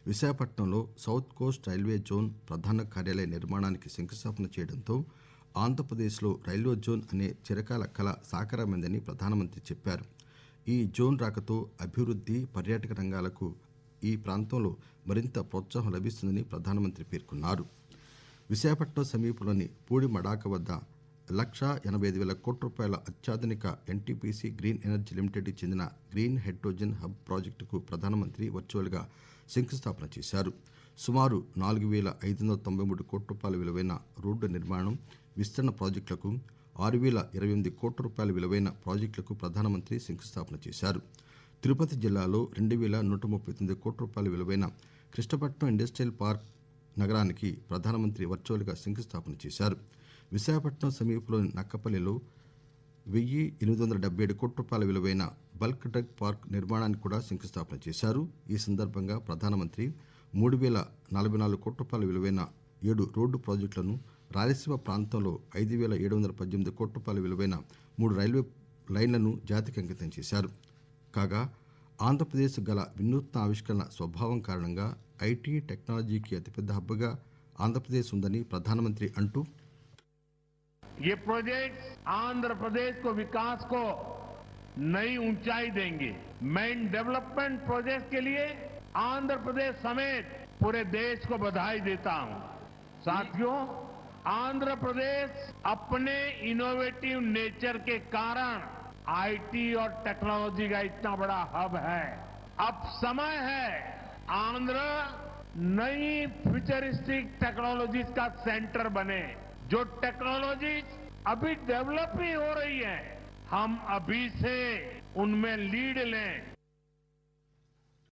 విశాఖపట్నంలో south Coast railway zone ప్రధాన కార్యాలయ నిర్మాణానికి శంకుస్థాపన చేయడంతో ఆంధ్రప్రదేశ్లో రైల్వే జోన్ అనే చిరకాల కల సాకారమైందని ప్రధానమంత్రి చెప్పారు. ఈ జోన్ రాకతో అభివృద్ధి, పర్యాటక రంగాలకు ఈ ప్రాంతంలో మరింత ప్రోత్సాహం లభిస్తుందని ప్రధానమంత్రి పేర్కొన్నారు. విశాఖపట్నం సమీపంలోని పూడిమడాక వద్ద 1,85,000 కోట్ల రూపాయల అత్యాధునిక ఎన్టీపీసీ గ్రీన్ ఎనర్జీ లిమిటెడ్కి చెందిన గ్రీన్ హైడ్రోజన్ హబ్ ప్రాజెక్టుకు ప్రధానమంత్రి వర్చువల్గా శంకుస్థాపన చేశారు. సుమారు 4,593 కోట్ల రూపాయల విలువైన రోడ్డు నిర్మాణం, విస్తరణ ప్రాజెక్టులకు 6,028 కోట్ల రూపాయల విలువైన ప్రాజెక్టులకు ప్రధానమంత్రి శంకుస్థాపన చేశారు. తిరుపతి జిల్లాలో 2,139 కోట్ల రూపాయల విలువైన కృష్ణపట్నం ఇండస్ట్రియల్ పార్క్ నగరానికి ప్రధానమంత్రి వర్చువల్గా శంకుస్థాపన చేశారు. విశాఖపట్నం సమీపంలోని నక్కపల్లిలో 1,877 కోట్ల రూపాయల విలువైన బల్క్ డ్రగ్ పార్క్ నిర్మాణానికి కూడా శంకుస్థాపన చేశారు. ఈ సందర్భంగా ప్రధానమంత్రి 3,044 కోట్ల రూపాయల విలువైన 7 రోడ్డు ప్రాజెక్టులను, రాయలసీమ ప్రాంతంలో 5,718 కోట్ల రూపాయల విలువైన 3 రైల్వే లైన్లను జాతికి అంకితం చేశారు. కాగా ఆంధ్రప్రదేశ్ గల వినూత్న ఆవిష్కరణ స్వభావం కారణంగా ఐటీ, టెక్నాలజీకి అతిపెద్ద హబ్గా ఆంధ్రప్రదేశ్ ఉందని ప్రధానమంత్రి అంటూ, ये प्रोजेक्ट आंध्र प्रदेश को विकास को नई ऊंचाई देंगे। मैं इन डेवलपमेंट प्रोजेक्ट के लिए आंध्र प्रदेश समेत पूरे देश को बधाई देता हूं। साथियों, आंध्र प्रदेश अपने इनोवेटिव नेचर के कारण आईटी और टेक्नोलॉजी का इतना बड़ा हब है। अब समय है आंध्र नई फ्यूचरिस्टिक टेक्नोलॉजीज का सेंटर बने। जो टेक्नोलॉजी अभी डेवलप ही हो रही है, हम अभी से उनमें लीड लें।